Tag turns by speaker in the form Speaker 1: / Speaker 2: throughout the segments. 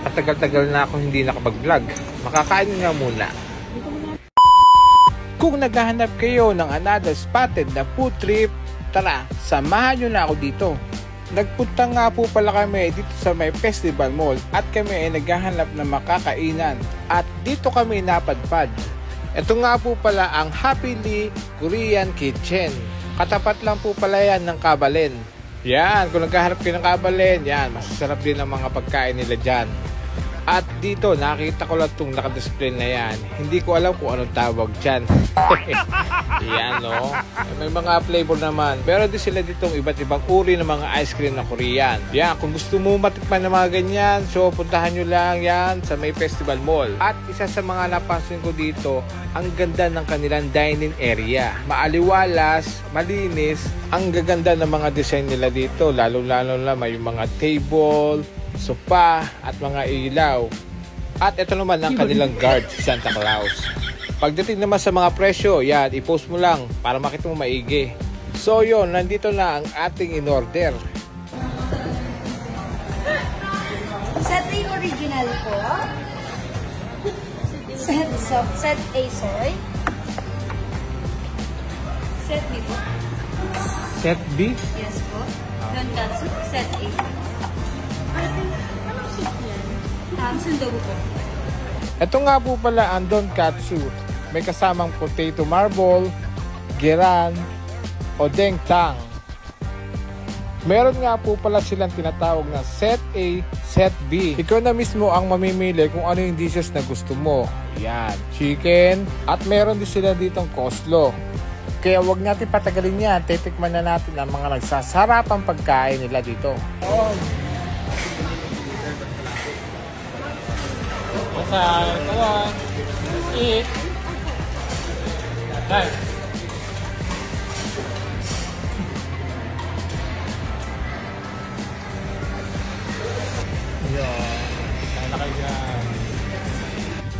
Speaker 1: At tagal-tagal na ako hindi nakapag-vlog. Makakain nga muna. Kung naghahanap kayo ng another spotted na food trip, tara, samahan nyo na ako dito. Nagpunta nga po pala kami dito sa may Festival Mall at kami ay naghahanap ng makakainan. At dito kami napadpad. Ito nga po pala ang Happily Korean Kitchen. Katapat lang po pala yan ng Kabalen. Yan, kung naghahanap kayo ng Kabalen, yan, masasarap din ang mga pagkain nila dyan. At dito, nakita ko lang itong nakadisplay na yan. Hindi ko alam kung anong tawag dyan. Yan, no? May mga flavor naman. Pero di sila ditong iba't ibang uri ng mga ice cream na Korean. Yan, kung gusto mo matikman ng mga ganyan, so puntahan nyo lang yan sa may Festival Mall. At isa sa mga napansin ko dito, ang ganda ng kanilang dining area. Maaliwalas, malinis, ang gaganda ng mga design nila dito. Lalo-lalo na may mga table, sopa at mga ilaw. At ito naman ang kanilang guard, Santa Claus. Pagdating naman sa mga presyo, yan, i-post mo lang para makita mo maigi. So yun, nandito na ang ating in-order.
Speaker 2: Set A original po. Set A, sorry. Set B po.
Speaker 1: Set B?
Speaker 2: Yes po. Donkatsu, set A. Anong soup yan? Sundobu po.
Speaker 1: Ito nga po pala ang Donkatsu. May kasamang potato marble, giran, o dengtang. Meron nga po pala silang tinatawag na set A, set B. Ikaw na mismo ang mamimili kung ano yung dishes na gusto mo. Yan, chicken, at meron din sila ditong coleslaw. Kaya wag natin patagalin yan, titikman na natin ang mga nagsasarapang pagkain nila dito. Come on, eat. Tay.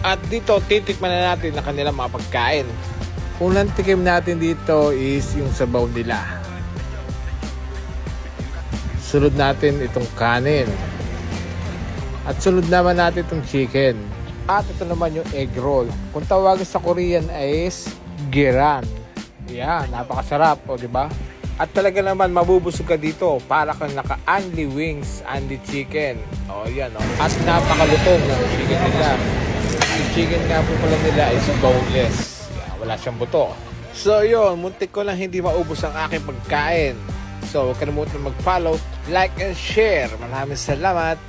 Speaker 1: At dito, titikman na natin ang kanilang mga pagkain. Unang tikim natin dito is yung sabaw nila. Sunod natin itong kanin. At sunod naman natin itong chicken. At ito naman yung egg roll. Kung tawagin sa Korean is giran. Yan, napakasarap, o diba? At talaga naman mabubusog ka dito para kang naka-only wings, only chicken. O yan, o. At napakalutong ng chicken nila. Yung chicken nga po pala nila is boneless. Yan, wala siyang buto. So yun, muntik ko lang hindi maubos ang aking pagkain. So huwag kalimutan mag-follow, like and share. Maraming salamat.